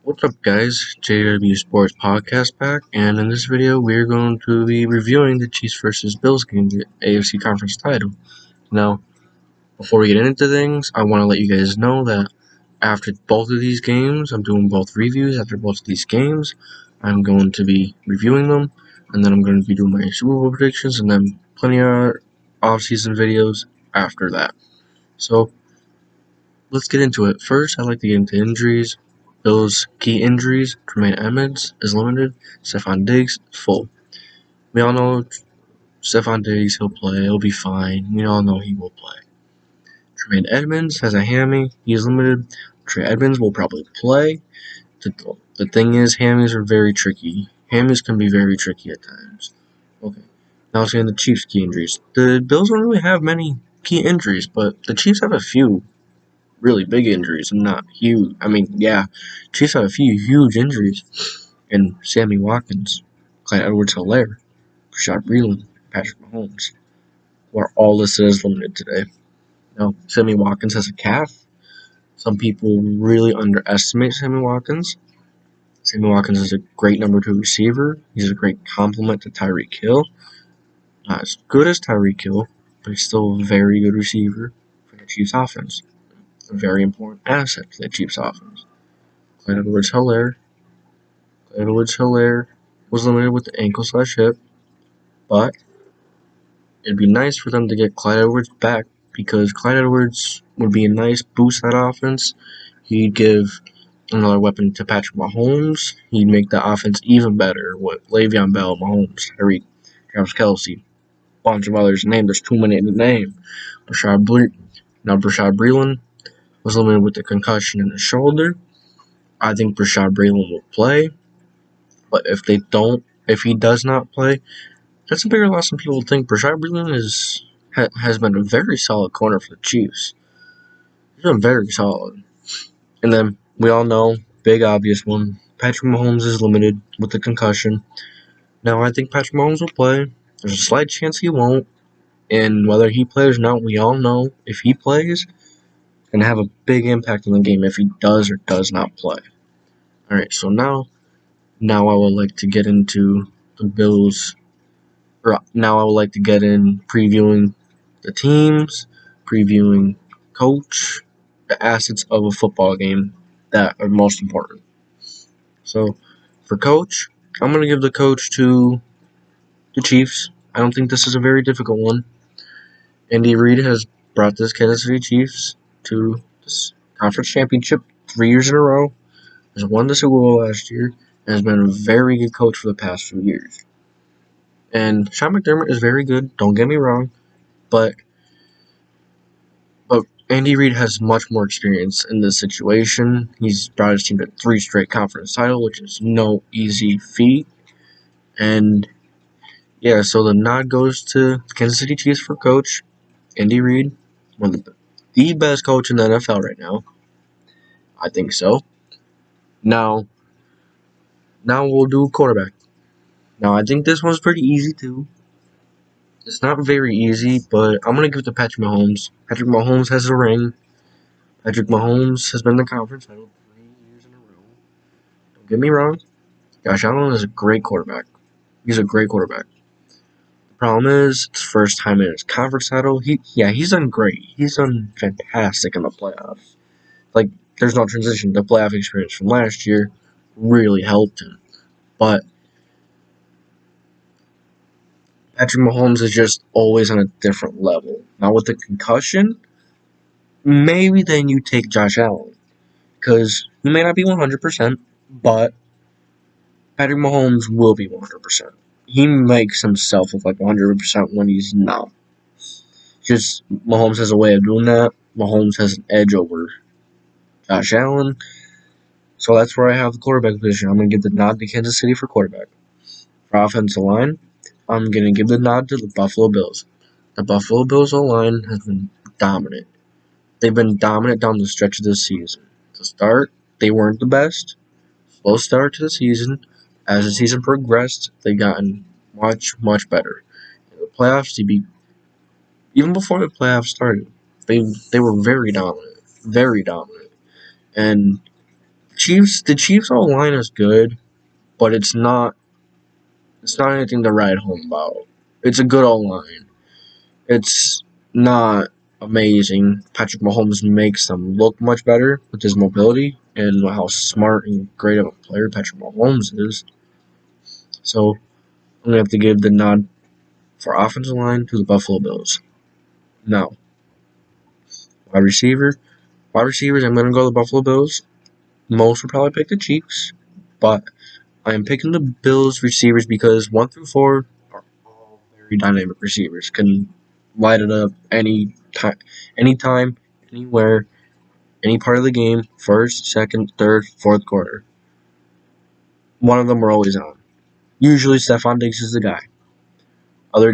What's up, guys? JW Sports Podcast back, and in this video, we're going to be reviewing the Chiefs versus Bills game, the AFC Conference title. Now, before we get into things, I want to let you guys know that after both of these games, I'm doing both reviews. After both of these games, I'm going to be reviewing them, and then I'm going to be doing my Super Bowl predictions, and then plenty of off-season videos after that. So, let's get into it. First, I'd like to get into injuries. Bills' key injuries: Tremaine Edmonds is limited. Stephon Diggs full. We all know Stephon Diggs, he'll play. He'll be fine. We all know he will play. Tremaine Edmonds has a hammy. He is limited. Trey Edmonds will probably play. The thing is, hammies are very tricky. Hammies can be very tricky at times. Okay. Now let's get into the Chiefs' key injuries. The Bills don't really have many key injuries, but the Chiefs have a few really big injuries and not huge. Chiefs have a few huge injuries. And Sammy Watkins, Clyde Edwards-Helaire, Rashad Breeland, Patrick Mahomes were all listed as limited today. Now, Sammy Watkins has a calf. Some people really underestimate Sammy Watkins. Sammy Watkins is a great number 2 receiver. He's a great complement to Tyreek Hill. Not as good as Tyreek Hill, but he's still a very good receiver for the Chiefs offense. A very important asset to the Chiefs offense. Clyde Edwards-Helaire was limited with the ankle/hip, but it'd be nice for them to get Clyde Edwards back because Clyde Edwards would be a nice boost to that offense. He'd give another weapon to Patrick Mahomes. He'd make the offense even better with Le'Veon Bell, Mahomes, Tyreek, Travis Kelce, bunch of others. There's too many to name. Rashad Breeland was limited with the concussion in the shoulder. I think Rashad Breeland will play, but if he does not play, that's a bigger loss than people think. Rashad Breeland has been a very solid corner for the Chiefs. He's been very solid. And then we all know, big obvious one, Patrick Mahomes is limited with the concussion. Now I think Patrick Mahomes will play. There's a slight chance he won't. And whether he plays or not, we all know if he plays, it's going to have a big impact on the game if he does or does not play. Alright, so now I would like to get into the Bills. Now I would like to get in previewing the teams, previewing coach, the assets of a football game that are most important. So, for coach, I'm going to give the coach to the Chiefs. I don't think this is a very difficult one. Andy Reid has brought this Kansas City Chiefs to this conference championship 3 years in a row. Has won the Super Bowl last year and has been a very good coach for the past few years. And Sean McDermott is very good, don't get me wrong, but Andy Reid has much more experience in this situation. He's brought his team to 3 straight conference titles, which is no easy feat. And yeah, so the nod goes to the Kansas City Chiefs for coach Andy Reid, one of the best coach in the NFL right now. I think so. Now we'll do quarterback. Now I think this one's pretty easy too. It's not very easy, but I'm going to give it to Patrick Mahomes. Patrick Mahomes has a ring. Patrick Mahomes has been in the conference title 3 years in a row. Don't get me wrong. Josh Allen is a great quarterback. He's a great quarterback. The problem is, it's first time in his conference title. He's done great. He's done fantastic in the playoffs. Like, there's no transition. The playoff experience from last year really helped him. But Patrick Mahomes is just always on a different level. Now, with the concussion, maybe then you take Josh Allen. Because he may not be 100%, but Patrick Mahomes will be 100%. He makes himself look like 100% when he's not. Just Mahomes has a way of doing that. Mahomes has an edge over Josh Allen. So that's where I have the quarterback position. I'm going to give the nod to Kansas City for quarterback. For offensive line, I'm going to give the nod to the Buffalo Bills. The Buffalo Bills O-line has been dominant. They've been dominant down the stretch of this season. To start, they weren't the best. Slow start to the season. As the season progressed, they've gotten much, much better. In the playoffs, even before the playoffs started, they were very dominant. Very dominant. And The Chiefs O line is good, but it's not anything to write home about. It's a good O line. It's not amazing. Patrick Mahomes makes them look much better with his mobility and how smart and great of a player Patrick Mahomes is. So I'm gonna have to give the nod for offensive line to the Buffalo Bills. Now, wide receiver, wide receivers, I'm gonna go to the Buffalo Bills. Most would probably pick the Chiefs, but I am picking the Bills receivers because 1 through 4 are all very dynamic receivers. Can light it up anytime, anywhere, any part of the game, first, second, third, fourth quarter. One of them are always on. Usually Stephon Diggs is the guy. Other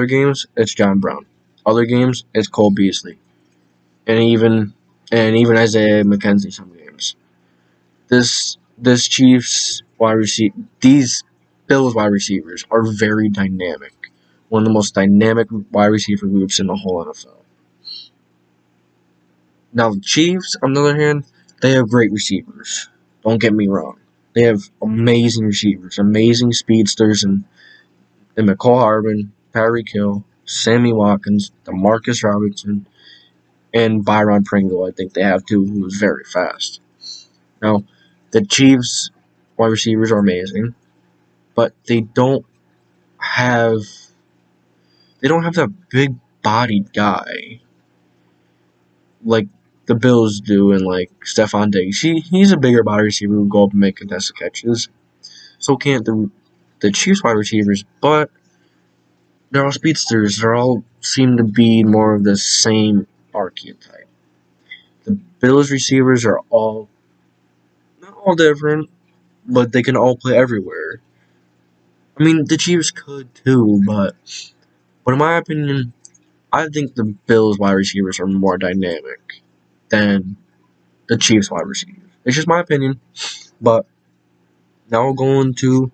games, it's John Brown. Other games, it's Cole Beasley. And even Isaiah McKenzie some games. This Chiefs wide receiver these Bills wide receivers are very dynamic. One of the most dynamic wide receiver groups in the whole NFL. Now the Chiefs, on the other hand, they have great receivers. Don't get me wrong. They have amazing receivers, amazing speedsters and McCall Harbin, Tyreek Hill, Sammy Watkins, Demarcus Robinson, and Byron Pringle. I think they have too, who is very fast. Now, the Chiefs wide receivers are amazing, but have they don't have that big bodied guy like the Bills do, and like Stephon Diggs. He's a bigger body receiver who go up and make contested catches. So can't the Chiefs wide receivers, but they're all speedsters. They all seem to be more of the same archetype. The Bills receivers are all not all different, but they can all play everywhere. I mean, the Chiefs could too, but in my opinion, I think the Bills wide receivers are more dynamic than the Chiefs wide receivers. It's just my opinion. But now we'll go into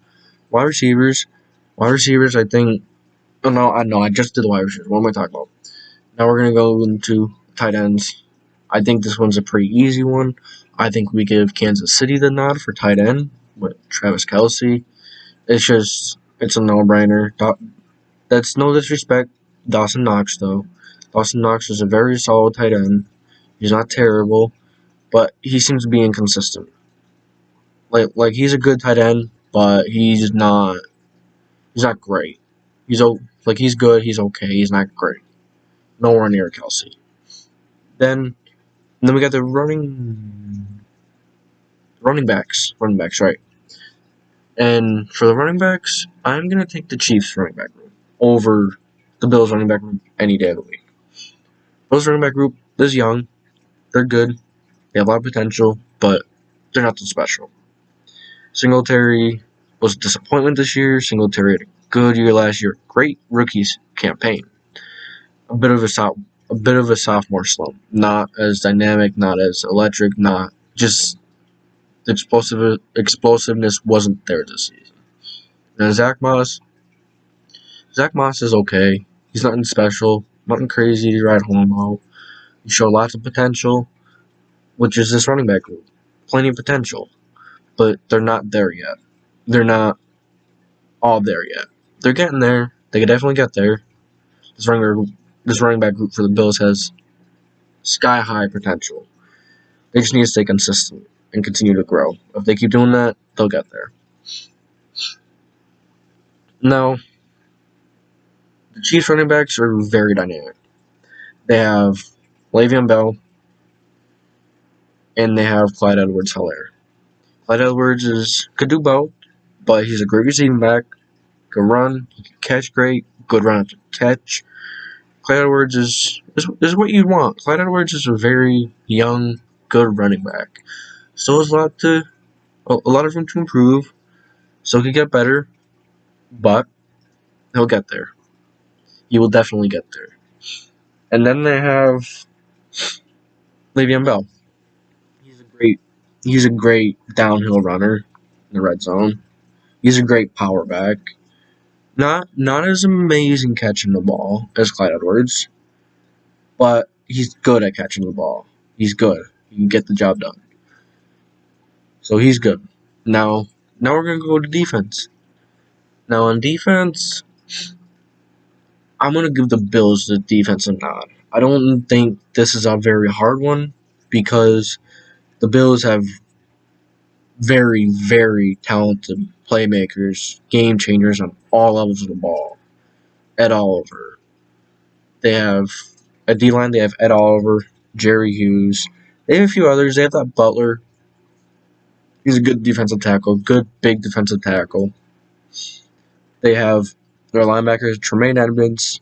wide receivers. Wide receivers, I think. Oh no, I know. I just did the wide receivers. What am I talking about? Now we're gonna go into tight ends. I think this one's a pretty easy one. I think we give Kansas City the nod for tight end with Travis Kelce. It's a no-brainer. That's no disrespect. Dawson Knox though. Dawson Knox is a very solid tight end. He's not terrible, but he seems to be inconsistent. Like he's a good tight end, but he's not great. He's good. He's okay. He's not great. Nowhere near Kelce. Then we got the running backs, right? And for the running backs, I'm gonna take the Chiefs running back group over the Bills running back group any day of the week. Bills running back group is young. They're good. They have a lot of potential, but they're nothing special. Singletary was a disappointment this year. Singletary had a good year last year. Great rookies campaign. A bit of a sophomore slump. Not as dynamic, not as electric, not just the explosiveness wasn't there this season. And Zach Moss is okay. He's nothing special, nothing crazy to write home about. He showed lots of potential, which is this running back group. Plenty of potential, but they're not there yet. They're not all there yet. They're getting there. They could definitely get there. This running back group for the Bills has sky high potential. They just need to stay consistent and continue to grow. If they keep doing that, they'll get there. Now, the Chiefs running backs are very dynamic. They have Le'Veon Bell and they have Clyde Edwards-Helaire. Clyde Edwards could do both, but he's a great receiving back. Can run, he can catch great, good run after catch. Clyde Edwards is what you'd want. Clyde Edwards is a very young, good running back. Still has a lot of room to improve. Still could get better, but he'll get there. He will definitely get there. And then they have Le'Veon Bell. He's a great downhill runner in the red zone. He's a great power back. Not as amazing catching the ball as Clyde Edwards, but he's good at catching the ball. He's good. He can get the job done. So he's good. Now we're gonna go to defense. Now on defense, I'm gonna give the Bills the defensive nod. I don't think this is a very hard one because the Bills have very, very talented playmakers, game changers on all levels of the ball. Ed Oliver. They have a D line. They have Ed Oliver, Jerry Hughes. They have a few others. They have that Butler. He's a good defensive tackle, good big defensive tackle. They have their linebackers, Tremaine Edmonds.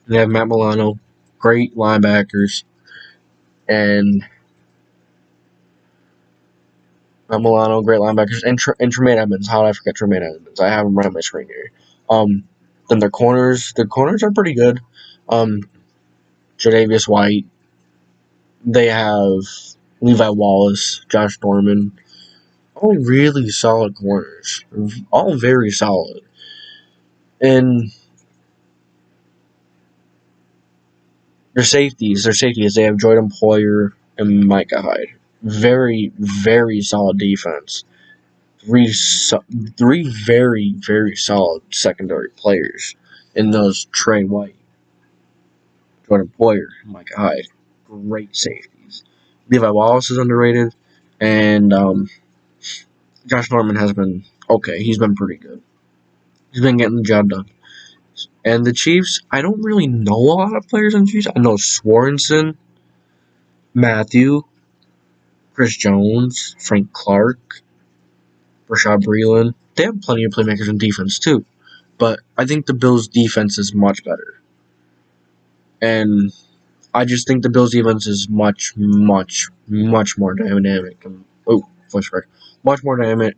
They have Matt Milano, great linebackers, and Matt Milano, great linebackers, and Tremaine Edmonds. How did I forget Tremaine Edmonds? I have him right on my screen here. Then their corners are pretty good. Tre'devious White. They have Levi Wallace, Josh Norman. All really solid corners. All very solid. And their safeties, they have Jordan Poyer and Micah Hyde. Very, very solid defense. Three very, very solid secondary players in those Trey White, Jordan Poyer, and Micah Hyde. Great safeties. Levi Wallace is underrated, and Josh Norman has been okay. He's been pretty good. He's been getting the job done. And the Chiefs, I don't really know a lot of players on the Chiefs. I know Swanson, Matthew, Chris Jones, Frank Clark, Rashad Breeland. They have plenty of playmakers on defense too. But I think the Bills' defense is much better. And I just think the Bills' defense is much, much, much more dynamic. Voice crack. Much more dynamic,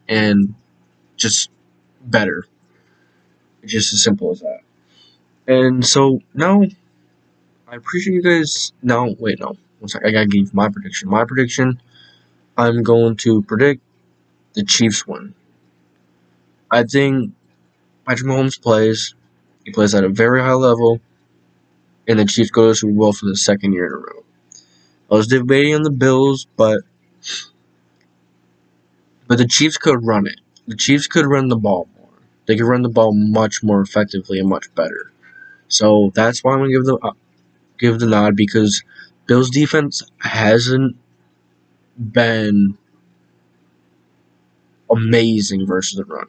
and just better. It's just as simple as that. And so now, I appreciate you guys. No, wait, no. One second. I gotta give my prediction. My prediction, I'm going to predict the Chiefs win. I think Patrick Mahomes plays. He plays at a very high level, and the Chiefs go to the Super Bowl for the second year in a row. I was debating on the Bills, but the Chiefs could run it. The Chiefs could run the ball more. They could run the ball much more effectively and much better. So that's why I'm gonna give the nod, because Bills defense hasn't been amazing versus the run.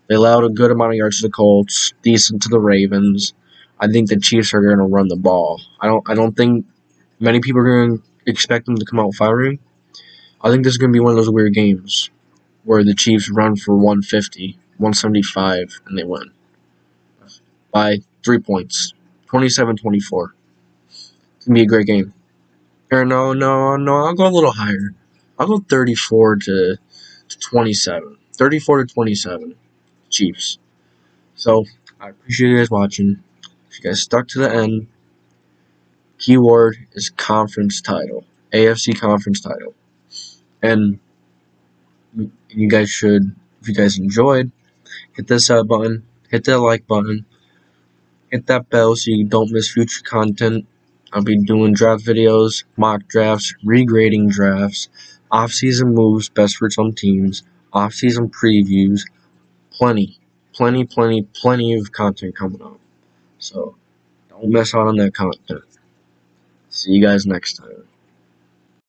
They allowed a good amount of yards to the Colts, decent to the Ravens. I think the Chiefs are going to run the ball. I don't think many people are going to expect them to come out firing. I think this is going to be one of those weird games where the Chiefs run for 150, 175, and they win by 3 points, 27-24. It's going to be a great game. Or no, I'll go a little higher. I'll go 34 to 27. 34 to 27, Chiefs. So, I appreciate you guys watching. If you guys stuck to the end, keyword is conference title. AFC conference title. And you guys should, if you guys enjoyed, hit that sub button, hit that like button, hit that bell so you don't miss future content. I'll be doing draft videos, mock drafts, regrading drafts, off-season moves, best for some teams, off-season previews, plenty of content coming up. So don't miss out on that content. See you guys next time.